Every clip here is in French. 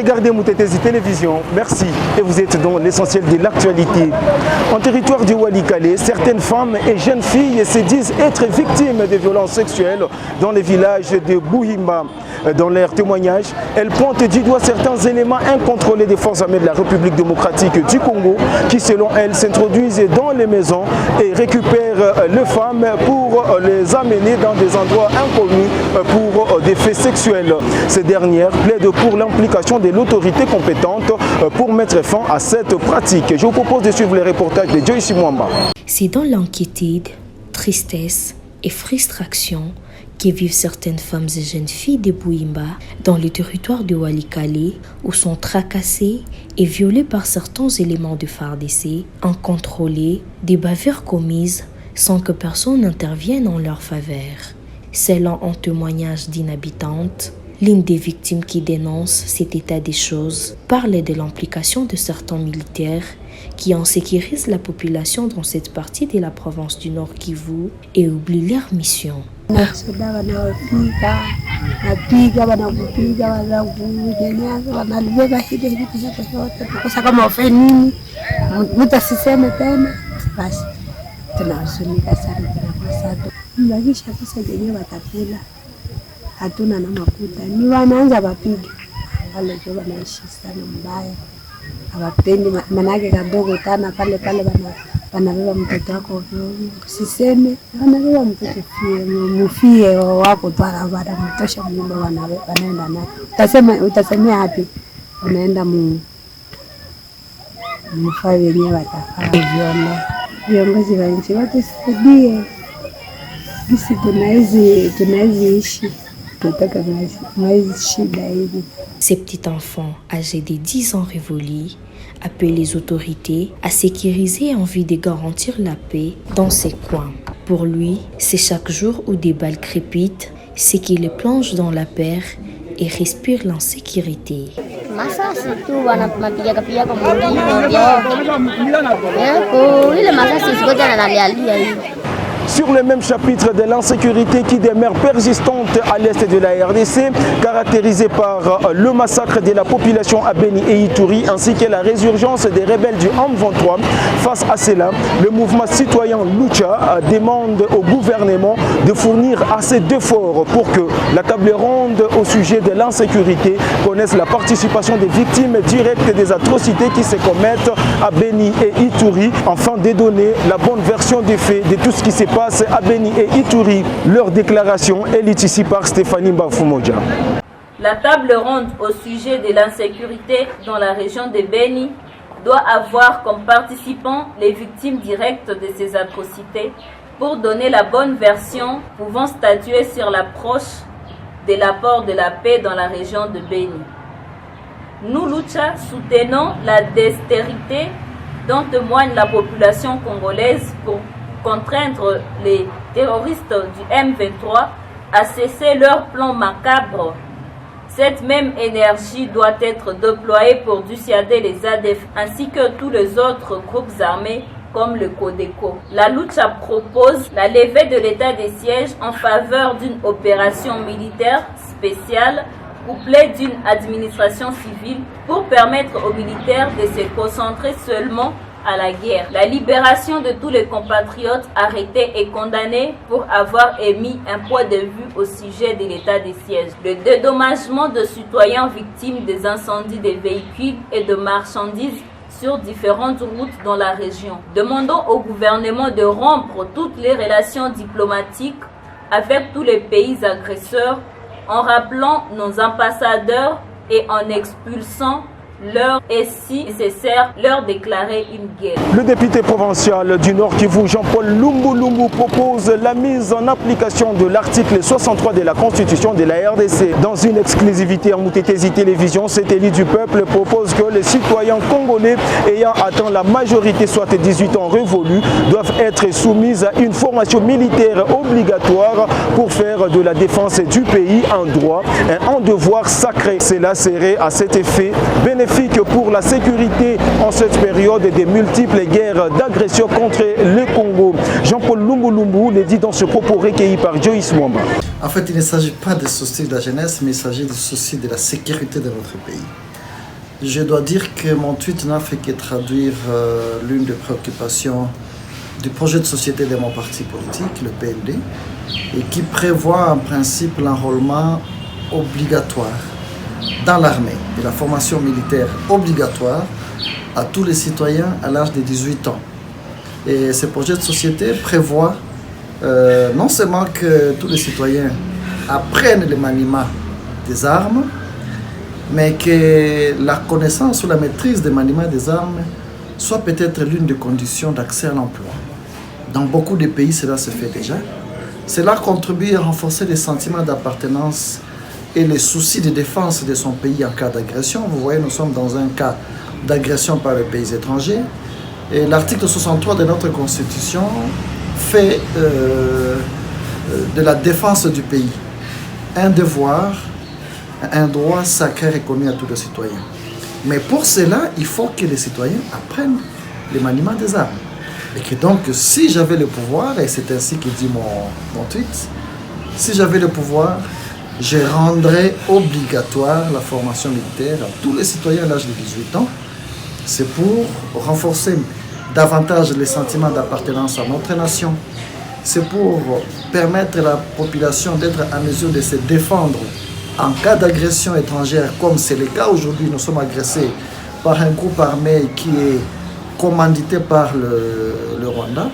regardez Moutetesi Télévision, merci. Et vous êtes dans l'essentiel de l'actualité. En territoire du Walikale, certaines femmes et jeunes filles se disent être victimes de violences sexuelles dans les villages de Bouhimba. Dans leurs témoignages, elles pointent du doigt certains éléments incontrôlés des forces armées de la République démocratique du Congo qui, selon elles, s'introduisent dans les maisons et récupèrent les femmes pour les amener dans des endroits inconnus pour des faits sexuels. Ces dernières plaident pour l'implication de l'autorité compétente pour mettre fin à cette pratique. Je vous propose de suivre les reportages de Joyce Mwamba. C'est dans l'inquiétude, tristesse et frustration que vivent certaines femmes et jeunes filles de Bouhimba dans le territoire de Walikale où sont tracassées et violées par certains éléments de FARDC, incontrôlées, des bavures commises sans que personne n'intervienne en leur faveur. Selon un témoignage d'une habitante, l'une des victimes qui dénonce cet état des choses parle de l'implication de certains militaires qui en sécurisent la population dans cette partie de la province du Nord Kivu et oublient leur mission. Hatuna na makuta ni wanaanza wapiga pale ndio wanaishi sana mbaya, hawapendi manake kadogo tana pale wanabeba mtoto wako usiseme, wanabeba mtoto mufie wako bara mtosha mnyumba wanaenda naye, utasemea hapi unaenda mfaa wenyewe watafaa viona. Viongozi wa nchi watusaidie sisi tunaishi ishi. Ces petits enfants âgés de 10 ans révolus appellent les autorités à sécuriser en vue de garantir la paix dans ces coins. Pour lui, c'est chaque jour où des balles crépitent, c'est qu'il les plonge dans la peur et respire l'insécurité. Sur le même chapitre de l'insécurité qui demeure persistante à l'est de la RDC, caractérisée par le massacre de la population à Beni et Ituri ainsi que la résurgence des rebelles du M23. Face à cela, le mouvement citoyen Lucha demande au gouvernement de fournir assez d'efforts pour que la table ronde au sujet de l'insécurité connaisse la participation des victimes directes des atrocités qui se commettent à Beni et Ituri afin de donner la bonne version des faits de tout ce qui s'est passé à Beni et Ituri. Leur déclaration est lue ici par Stéphanie Mbafumoja. La table ronde au sujet de l'insécurité dans la région de Beni doit avoir comme participants les victimes directes de ces atrocités pour donner la bonne version pouvant statuer sur l'approche de l'apport de la paix dans la région de Beni. Nous, Lucha, soutenons la dextérité dont témoigne la population congolaise pour contraindre les terroristes du M23 à cesser leur plan macabre. Cette même énergie doit être déployée pour dissuader les ADF ainsi que tous les autres groupes armés comme le Codeco. La Lucha propose la levée de l'état de siège en faveur d'une opération militaire spéciale couplée d'une administration civile pour permettre aux militaires de se concentrer seulement à la guerre. La libération de tous les compatriotes arrêtés et condamnés pour avoir émis un point de vue au sujet de l'état de siège. Le dédommagement de citoyens victimes des incendies des véhicules et de marchandises sur différentes routes dans la région. Demandons au gouvernement de rompre toutes les relations diplomatiques avec tous les pays agresseurs en rappelant nos ambassadeurs et en expulsant leur et si nécessaire leur déclarer une guerre. Le député provincial du Nord Kivu, Jean-Paul Lumbu propose la mise en application de l'article 63 de la Constitution de la RDC. Dans une exclusivité en Moutetesi Télévision, cet élu du peuple propose que les citoyens congolais ayant atteint la majorité, soit 18 ans révolus, doivent être soumis à une formation militaire obligatoire pour faire de la défense du pays un droit et un devoir sacré. Cela serait à cet effet bénéfique pour la sécurité en cette période des multiples guerres d'agression contre le Congo. Jean-Paul Lumbu le dit dans ce propos recueilli par Joyce Mwamba. En fait, il ne s'agit pas de souci de la jeunesse, mais il s'agit du souci de la sécurité de notre pays. Je dois dire que mon tweet n'a fait que traduire l'une des préoccupations du projet de société de mon parti politique, le PLD, et qui prévoit en principe l'enrôlement obligatoire dans l'armée et la formation militaire obligatoire à tous les citoyens à l'âge de 18 ans. Et ce projet de société prévoit non seulement que tous les citoyens apprennent le maniement des armes, mais que la connaissance ou la maîtrise des maniements des armes soit peut-être l'une des conditions d'accès à l'emploi. Dans beaucoup de pays, cela se fait déjà. Cela contribue à renforcer les sentiments d'appartenance et les soucis de défense de son pays en cas d'agression. Vous voyez, nous sommes dans un cas d'agression par les pays étrangers. Et l'article 63 de notre Constitution fait de la défense du pays un devoir, un droit sacré reconnu à tous les citoyens. Mais pour cela, il faut que les citoyens apprennent le maniement des armes. Et que donc, si j'avais le pouvoir, et c'est ainsi que dit mon tweet, si j'avais le pouvoir, je rendrais obligatoire la formation militaire à tous les citoyens à l'âge de 18 ans. C'est pour renforcer davantage les sentiments d'appartenance à notre nation. C'est pour permettre à la population d'être en mesure de se défendre en cas d'agression étrangère, comme c'est le cas aujourd'hui. Nous sommes agressés par un groupe armé qui est commandité par le Rwanda.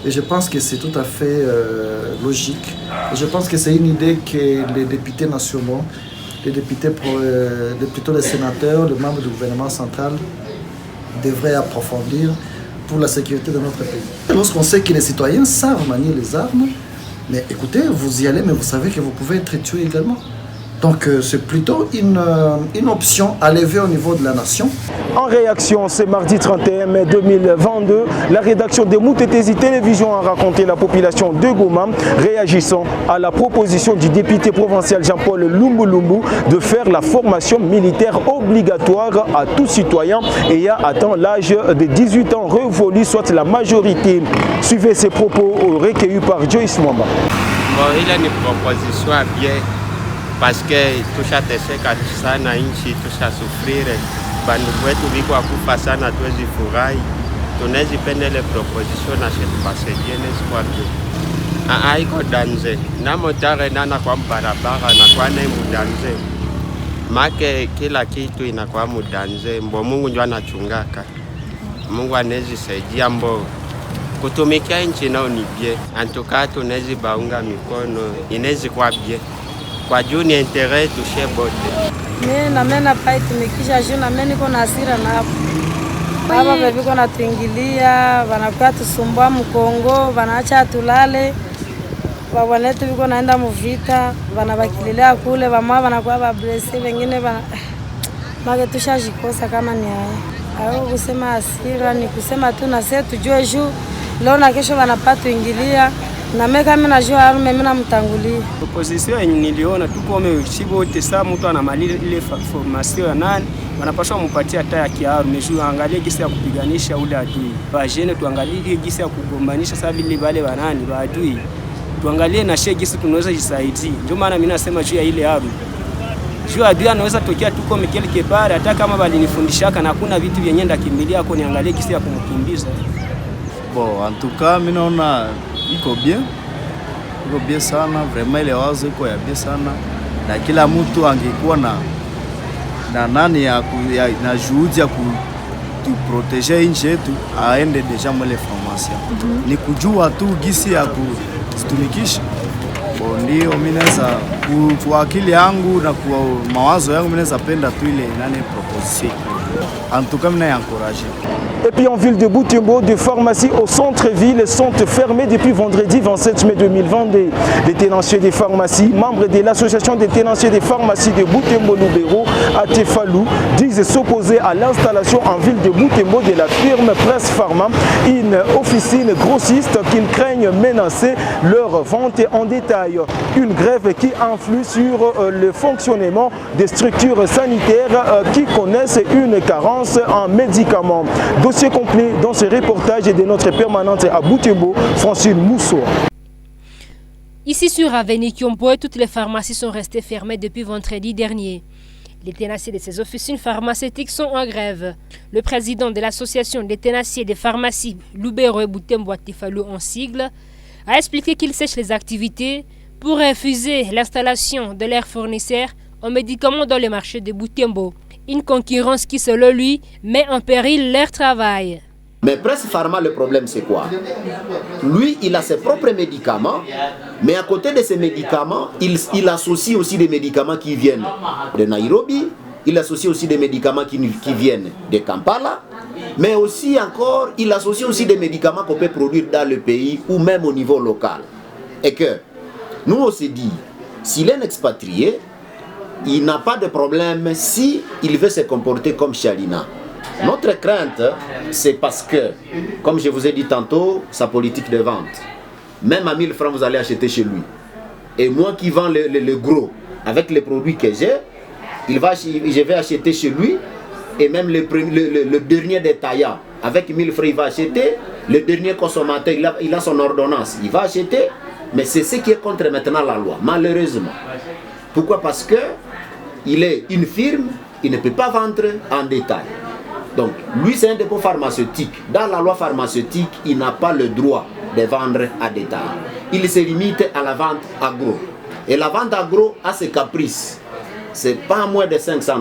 Et je pense que c'est tout à fait logique. Et je pense que c'est une idée que les députés nationaux, les députés, plutôt les sénateurs, les membres du gouvernement central devraient approfondir pour la sécurité de notre pays. Lorsqu'on sait que les citoyens savent manier les armes, mais écoutez, vous y allez, mais vous savez que vous pouvez être tué également. Donc c'est plutôt une option à lever au niveau de la nation. En réaction, ce mardi 31 mai 2022, la rédaction de Moutetesi Télévision a raconté la population de Goma réagissant à la proposition du député provincial Jean-Paul Lumbu de faire la formation militaire obligatoire à tout citoyen ayant atteint l'âge de 18 ans révolu, soit la majorité. Suivez ces propos recueillis par Joyce Mwamba. Bon, il a une proposition à bien. Parce que tushateseka sana nchi, tushasufrire, bandu wetu viko akufa sana, tuwezi furahi, tunazipenda ile proposition na shetupasaidie kwa bien. Iko danze na motare nana kwa barabara na kwa na mudanze make kila kitu inakuwa mudanze, mbo Mungu ndio anachungaka, Mungu anezi saidia mbo kutumikia nchi nao ni bien, antuka tunezi baunga mikono inezi kwa bien. Kwa juu ni intérêt touché bote. Mimi na mimi napai tumikisha juu na mimi niko na hasira na hapo. Baba bebe biko na tuingilia, wanakuwa tusumbua mkongo, wanaacha tulale. Baba letu biko naenda mvita, wanabakililia kule, mama wanakuwa ba blessé, wengine bana mage tushajikosa kama ni haya. Au kusema hasira ni kusema tu na sisi tujue juu leo na kesho wanapata tuingilia. Na meka mimi najua arme mimi namtangulia. Proposition yenye niliona tuko mshibo wote saa mtu anamaliza ile formation ya nani wanapaswa kumpatia hata ya kiarme juu angalie jinsi ya kupiganisha ule adui. Bajene tuangalie jinsi ya kugombanisha sababu ile wale wanani wa adui. Tuangalie na shehe jinsi tunaweza jisaidia. Ndio maana mimi nasema juu ya ile arme. Juu adui anaweza tokea tuko mikele kebara hata kama balinifundishaka na hakuna vitu vyenye ndakimbilia kwa niangalie jinsi ya kumkimbiza. Bon, en tout cas, mimi naona iko bien sana, vraiment ile wazo iko ya bien sana, na kila mtu angekuwa na nani na juhudi ya kuproteger nchi yetu aende deja mwele formation. Ni kujua tu gisi ya kutumikisha. Ndio mimi naweza kwa akili yangu na kwa mawazo yangu mimi naweza penda tu ile nani proposition. En tout cas, mimi na encourager. Et puis en ville de Butembo, des pharmacies au centre-ville sont fermées depuis vendredi 27 mai 2022. Les tenanciers des pharmacies, membres de l'association des tenanciers des pharmacies de Butembo-Lubero à Tefalou, disent s'opposer à l'installation en ville de Butembo de la firme Presse Pharma, une officine grossiste qu'ils craignent menacer leur vente en détail. Une grève qui influe sur le fonctionnement des structures sanitaires qui connaissent une carence en médicaments. Dossier complet dans ce reportage de notre permanente à Butembo, Francine Mousseau. Ici sur Avenue Kiombo, toutes les pharmacies sont restées fermées depuis vendredi dernier. Les tenanciers de ces officines pharmaceutiques sont en grève. Le président de l'association des tenanciers des pharmacies, Lubero et Butembo Tefalo en sigle, a expliqué qu'il sèche les activités pour refuser l'installation de leurs fournisseurs en médicaments dans le marché de Butembo. Une concurrence qui, selon lui, met en péril leur travail. Mais Presse Pharma, le problème c'est quoi? Lui, il a ses propres médicaments, mais à côté de ces médicaments, il associe aussi des médicaments qui viennent de Nairobi, il associe aussi des médicaments qui viennent de Kampala, mais aussi encore, il associe aussi des médicaments qu'on peut produire dans le pays ou même au niveau local. Et que nous on s'est dit, s'il est un expatrié, il n'a pas de problème si il veut se comporter comme Chalina. Notre crainte, c'est parce que, comme je vous ai dit tantôt, sa politique de vente. Même à 1000 francs, vous allez acheter chez lui. Et moi qui vends le gros, avec les produits que j'ai, je vais acheter chez lui. Et même le dernier détaillant, avec 1000 francs, il va acheter. Le dernier consommateur, il a son ordonnance, il va acheter. Mais c'est ce qui est contre maintenant la loi, malheureusement. Pourquoi? Parce que il est une firme, il ne peut pas vendre en détail. Donc, lui, c'est un dépôt pharmaceutique. Dans la loi pharmaceutique, il n'a pas le droit de vendre à détail. Il se limite à la vente agro. Et la vente agro a ses caprices. C'est pas moins de $500.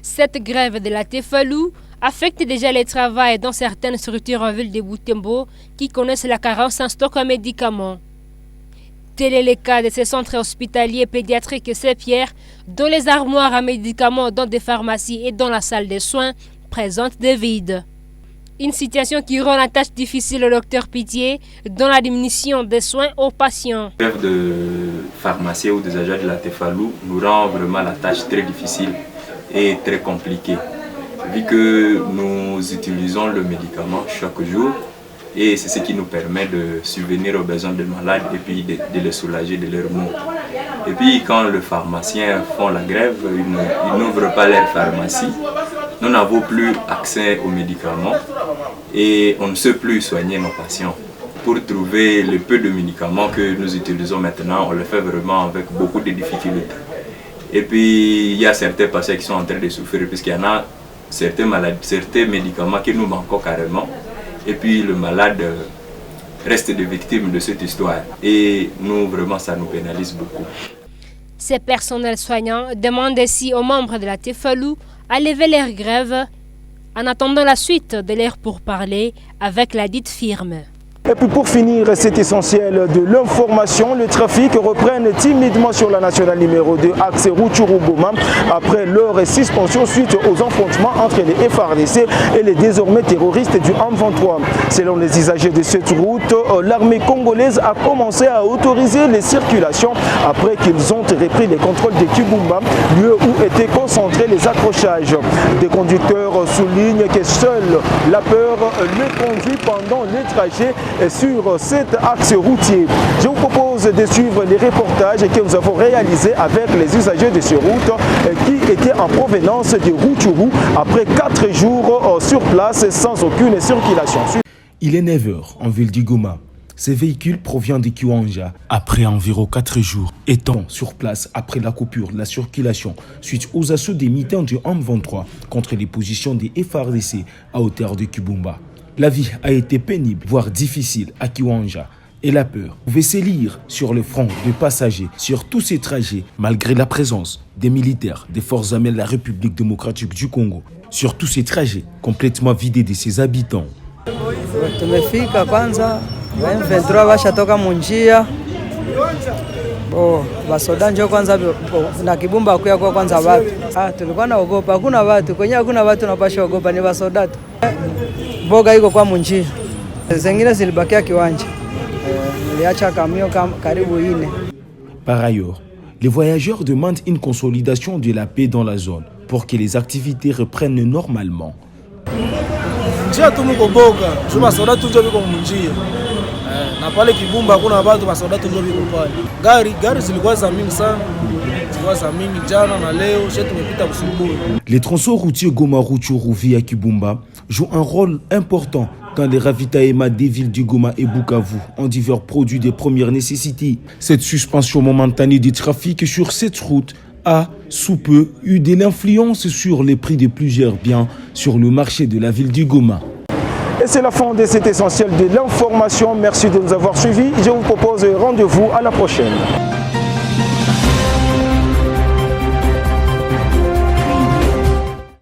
Cette grève de la Tefalo affecte déjà le travail dans certaines structures en ville de Butembo qui connaissent la carence en stock en médicaments. Tel est le cas de ces centres hospitaliers pédiatriques Saint-Pierre, dont les armoires à médicaments dans des pharmacies et dans la salle de soins présentent des vides. Une situation qui rend la tâche difficile au docteur Pitié dans la diminution des soins aux patients. La grève de pharmaciens ou des agents de la Tefalo nous rend vraiment la tâche très difficile et très compliquée, vu que nous utilisons le médicament chaque jour. Et c'est ce qui nous permet de subvenir aux besoins des malades et puis de les soulager de leurs maux. Et puis quand les pharmaciens font la grève, ils n'ouvrent pas leur pharmacie. Nous n'avons plus accès aux médicaments et on ne sait plus soigner nos patients. Pour trouver le peu de médicaments que nous utilisons maintenant, on le fait vraiment avec beaucoup de difficultés. Et puis il y a certains patients qui sont en train de souffrir puisqu'il y en a certains médicaments qui nous manquent carrément. Et puis le malade reste des victimes de cette histoire. Et nous, vraiment, ça nous pénalise beaucoup. Ces personnels soignants demandent ainsi aux membres de la Tefalo à lever leur grève en attendant la suite de leur pourparlers avec la dite firme. Et puis pour finir, c'est essentiel de l'information. Le trafic reprenne timidement sur la nationale numéro 2, axe Rutshuru-Goma, après leur suspension suite aux affrontements entre les FARDC et les désormais terroristes du M23. Selon les usagers de cette route, l'armée congolaise a commencé à autoriser les circulations après qu'ils ont repris les contrôles de Kibumba, lieu où étaient concentrés les accrochages. Des conducteurs soulignent que seule la peur les conduit pendant les trajets sur cet axe routier. Je vous propose de suivre les reportages que nous avons réalisés avec les usagers de ces routes qui étaient en provenance de Rutshuru après 4 jours sur place sans aucune circulation. Il est 9h en ville du Goma. Ces véhicules proviennent de Kiwanja après environ 4 jours, étant sur place après la coupure de la circulation suite aux assauts des militants du M23 contre les positions des FARDC à hauteur de Kibumba. La vie a été pénible, voire difficile à Kiwanja et la peur pouvait s'élire sur le front de passagers sur tous ces trajets malgré la présence des militaires des forces armées de la République démocratique du Congo sur tous ces trajets complètement vidés de ses habitants. Tumefika kwanza M23 washatoka munjia basoda njo kwanza na Kibumba kuya kwa kwanza watu tulikuwa naogopa, hakuna watu kwenye, hakuna watu napasha ogopa, ni basoda tu. Boga iko kwa munjia, zengine zilibakia kiwanja, niliacha kamio karibu 4. Par ailleurs, les voyageurs demandent une consolidation de la paix dans la zone pour que les activités reprennent normalement. Njia tumuko boga, juu basoda tu njo biko munjia. Na pale Kibumba hakuna watu, basoda tu njo biko pale. Gari zilikuwa za mingi sana. Les tronçons routiers Goma-Rutshuru via Kibumba jouent un rôle important dans les ravitaillements des villes du Goma et Bukavu en divers produits de première nécessité. Cette suspension momentanée du trafic sur cette route a, sous peu, eu de l'influence sur les prix de plusieurs biens sur le marché de la ville du Goma. Et c'est la fin de cet essentiel de l'information. Merci de nous avoir suivis. Je vous propose rendez-vous à la prochaine.